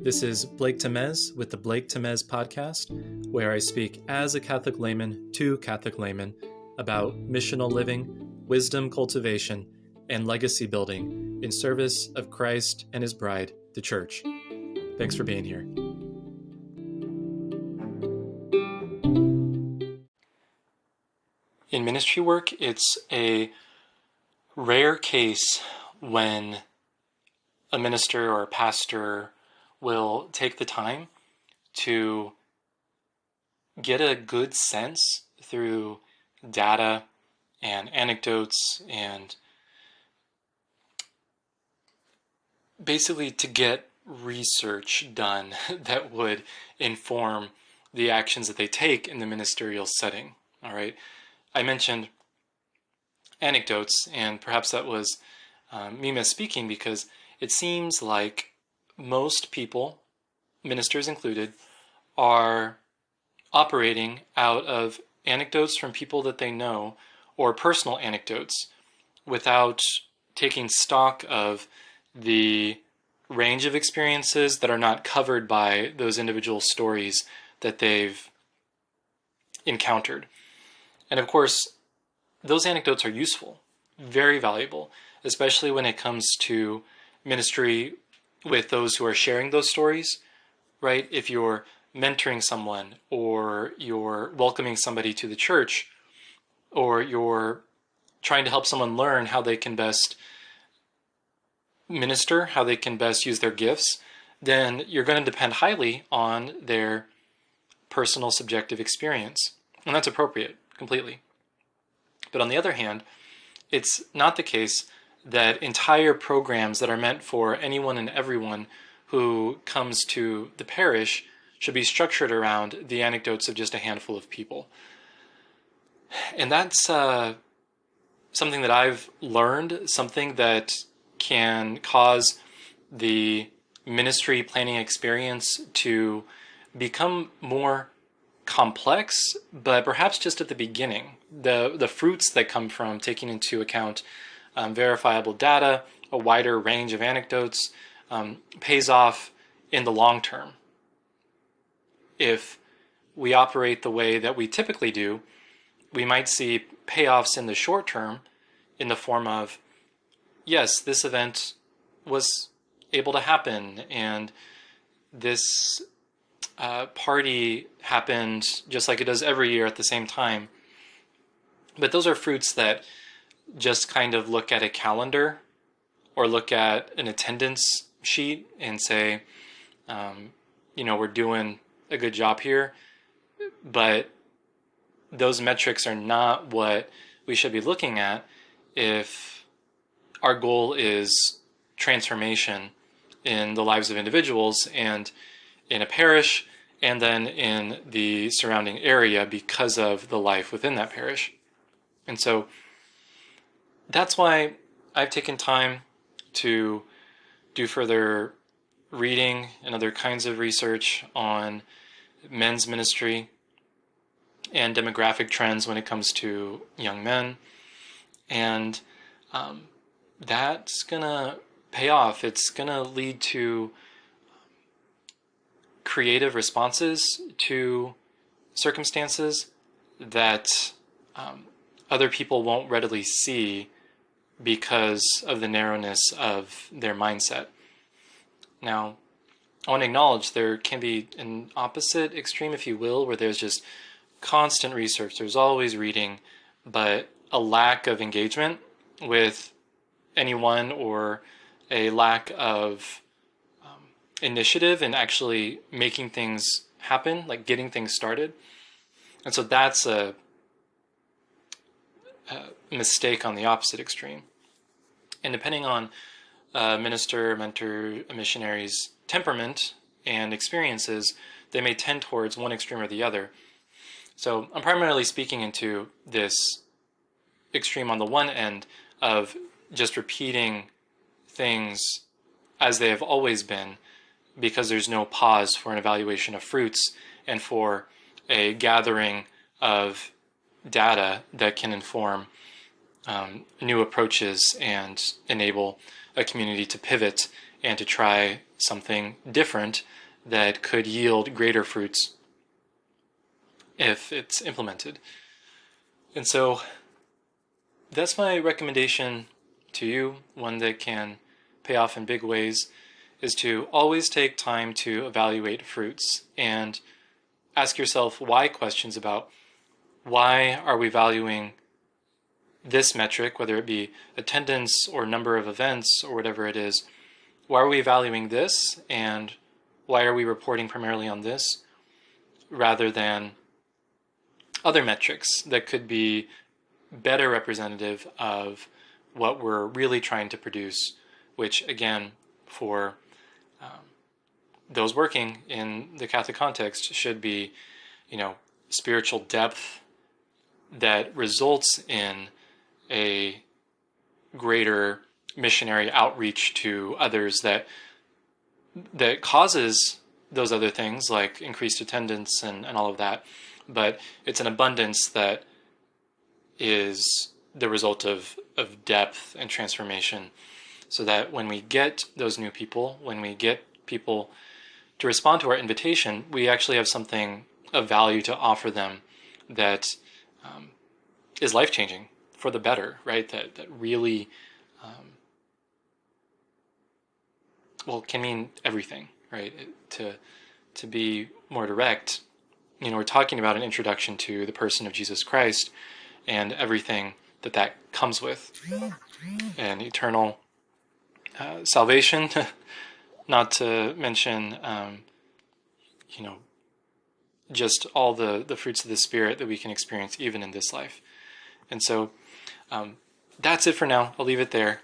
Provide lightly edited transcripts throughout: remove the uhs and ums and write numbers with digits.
This is Blake Temez with the Blake Temez podcast, where I speak as a Catholic layman to Catholic laymen about missional living, wisdom cultivation, and legacy building in service of Christ and his bride, the Church. Thanks for being here. In ministry work, it's a rare case when a minister or a pastor will take the time to get a good sense through data and anecdotes and basically to get research done that would inform the actions that they take in the ministerial setting. All right. I mentioned anecdotes, and perhaps that was me misspeaking, because it seems like most people, ministers included, are operating out of anecdotes from people that they know or personal anecdotes without taking stock of the range of experiences that are not covered by those individual stories that they've encountered. And of course, those anecdotes are useful, very valuable, especially when it comes to ministry with those who are sharing those stories, right? If you're mentoring someone, or you're welcoming somebody to the church, or you're trying to help someone learn how they can best minister, how they can best use their gifts, then you're going to depend highly on their personal subjective experience. And that's appropriate, completely. But on the other hand, it's not the case that entire programs that are meant for anyone and everyone who comes to the parish should be structured around the anecdotes of just a handful of people. And that's something that I've learned, something that can cause the ministry planning experience to become more complex, but perhaps just at the beginning. The fruits that come from taking into account verifiable data, a wider range of anecdotes, pays off in the long term. If we operate the way that we typically do, we might see payoffs in the short term in the form of, yes, this event was able to happen, and this party happened just like it does every year at the same time. But those are fruits that just kind of look at a calendar or look at an attendance sheet and say, we're doing a good job here. But those metrics are not what we should be looking at if our goal is transformation in the lives of individuals and in a parish, and then in the surrounding area because of the life within that parish. And so that's why I've taken time to do further reading and other kinds of research on men's ministry and demographic trends when it comes to young men. And that's going to pay off. It's going to lead to creative responses to circumstances that other people won't readily see because of the narrowness of their mindset. Now, I want to acknowledge there can be an opposite extreme, if you will, where there's just constant research, there's always reading, but a lack of engagement with anyone, or a lack of initiative in actually making things happen, like getting things started. And so that's a mistake on the opposite extreme. And depending on a minister, a mentor, a missionary's temperament and experiences, they may tend towards one extreme or the other. So I'm primarily speaking into this extreme on the one end of just repeating things as they have always been, because there's no pause for an evaluation of fruits and for a gathering of data that can inform new approaches and enable a community to pivot and to try something different that could yield greater fruits if it's implemented. And so that's my recommendation to you, one that can pay off in big ways, is to always take time to evaluate fruits and ask yourself why questions about why are we valuing this metric, whether it be attendance or number of events or whatever it is. Why are we valuing this, and why are we reporting primarily on this rather than other metrics that could be better representative of what we're really trying to produce, which again, for those working in the Catholic context, should be, spiritual depth that results in a greater missionary outreach to others that causes those other things like increased attendance and all of that. But it's an abundance that is the result of depth and transformation, so that when we get those new people, when we get people to respond to our invitation, we actually have something of value to offer them that is life-changing for the better, right? That really, can mean everything, right? To be more direct, we're talking about an introduction to the person of Jesus Christ and everything that comes with, and eternal salvation, not to mention, just all the fruits of the Spirit that we can experience even in this life. And so that's it for now. I'll leave it there.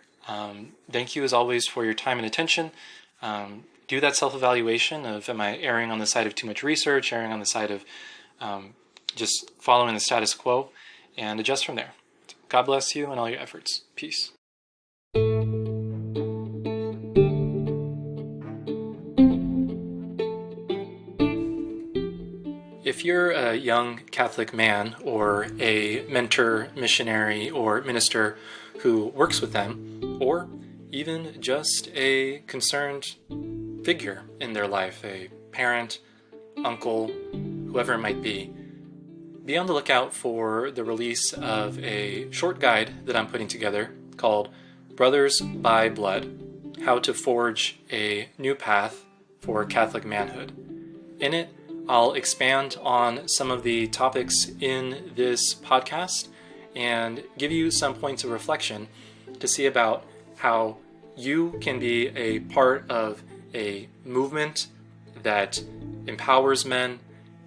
Thank you as always for your time and attention. Do that self-evaluation of, am I erring on the side of too much research, erring on the side of just following the status quo, and adjust from there. God bless you and all your efforts. Peace. If you're a young Catholic man or a mentor, missionary, or minister who works with them, or even just a concerned figure in their life, a parent, uncle, whoever it might be on the lookout for the release of a short guide that I'm putting together called Brothers by Blood: How to Forge a New Path for Catholic Manhood. In it, I'll expand on some of the topics in this podcast and give you some points of reflection to see about how you can be a part of a movement that empowers men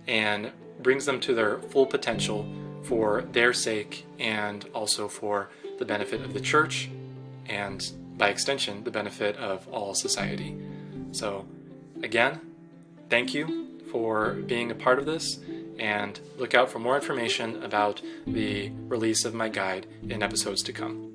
and brings them to their full potential for their sake, and also for the benefit of the church, and by extension, the benefit of all society. So again, thank you for being a part of this, and look out for more information about the release of my guide in episodes to come.